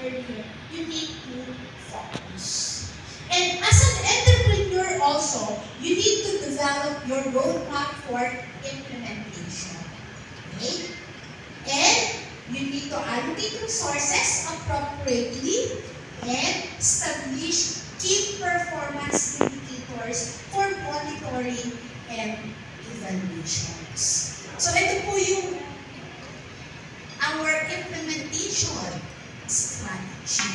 earlier, you need to focus. And as an entrepreneur also, you need to develop your roadmap for implementation. Okay? And you need to allocate resources appropriately and establish key performance indicators for monitoring and evaluations. So ito po yung our implementation strategy.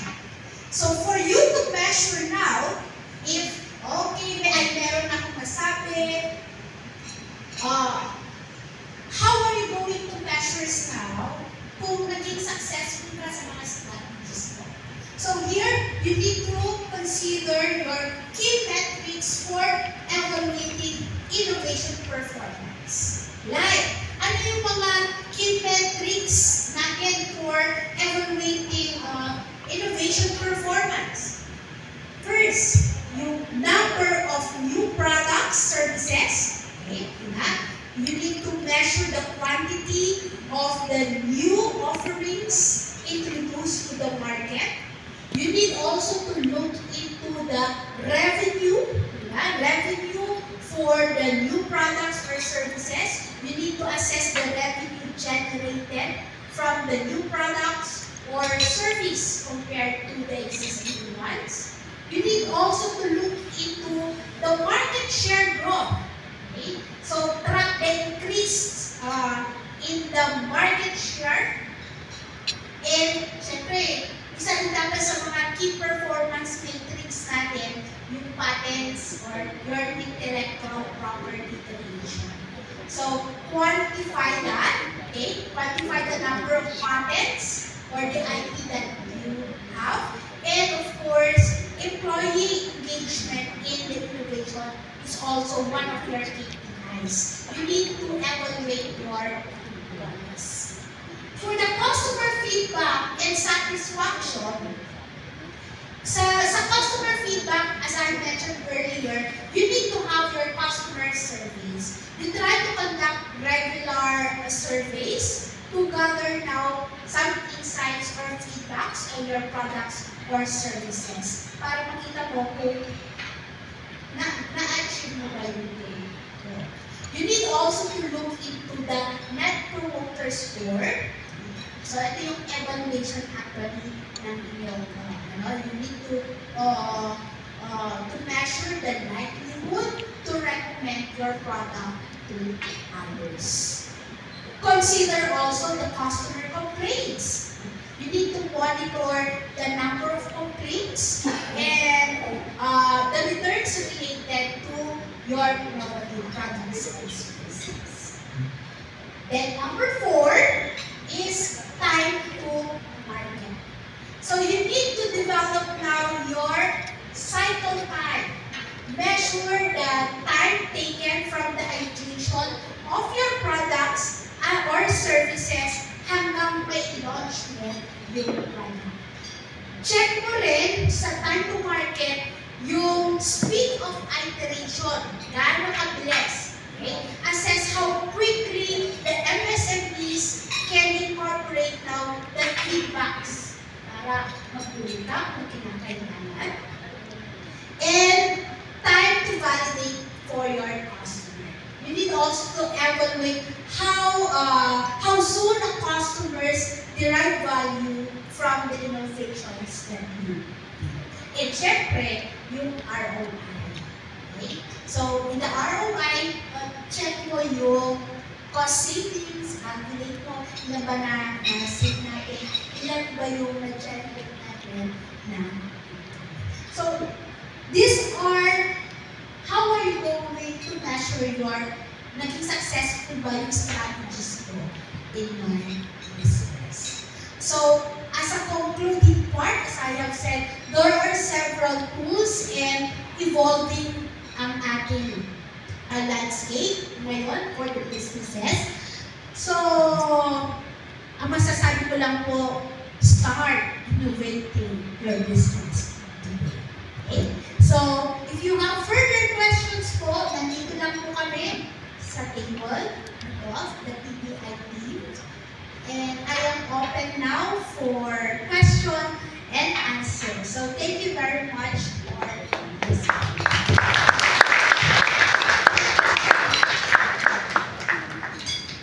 So for you to measure now, if okay, meron akong masabi, how are you going to measure now kung naging successful ka sa mga strategies mo? So here, you need to consider your key metrics for evaluating innovation performance. Like, ano yung mga key metrics natin for evaluating innovation performance? First, yung number of new products, services. Okay, you need to measure the quantity of the new offerings introduced to the market. You need also to look into the revenue for the new products or services. You need to assess the revenue generated from the new products or service compared to the existing ones. You need also to look into the market share growth. Okay? So track the increase in the market share. And syempre, isa rin dapat sa mga key performance matrix natin, yung patents or your intellectual property creation. So, quantify that, okay? Quantify the number of patents or the IP that you have. And of course, employee engagement in the innovation is also one of your KPIs. You need to evaluate your employees. For the customer feedback and satisfaction, sa customer feedback, as I mentioned earlier, you need to have your customer surveys. You try to conduct regular surveys to gather now some insights or feedbacks on your products or services. Para makita mo kung na-achieve mo ba yung goal. You need also to look into the Net Promoter Score. So, ito yung evaluation actually ng inyong, you need to measure the likelihood to recommend your product to others. Consider also the customer complaints. You need to monitor the number of complaints and the returns related to your innovative products and services. Then number 4 is time to market. So you need to develop now your cycle time. Measure the time taken from the ideation of your products or services hanggang may launch mo yung product. Check mo rin sa time to market yung speed of iteration. Gaano kabilis. Okay? Assess how quickly the MSMEs can incorporate now the feedbacks para mag-ulit kung kinakailangan. And time to validate for your customer. You need also to evaluate how soon the customers derive value from the innovations that you do. And syempre, yung ROI. Okay? So, in the ROI, check mo yung cost savings, calculate mo, ilan ba na-save natin, ilan ba yung na-generate natin na. So, these are how are you going to measure your naging successful ba yung strategies ko in my business. So, as a concluding part, as I have said, there are several tools and evolving ang ating landscape ngayon for the businesses. So, ang masasabi ko lang po, start innovating your business today. Okay? So, if you have further questions po, nandito lang po kami sa table of the TBI team. And I am open now for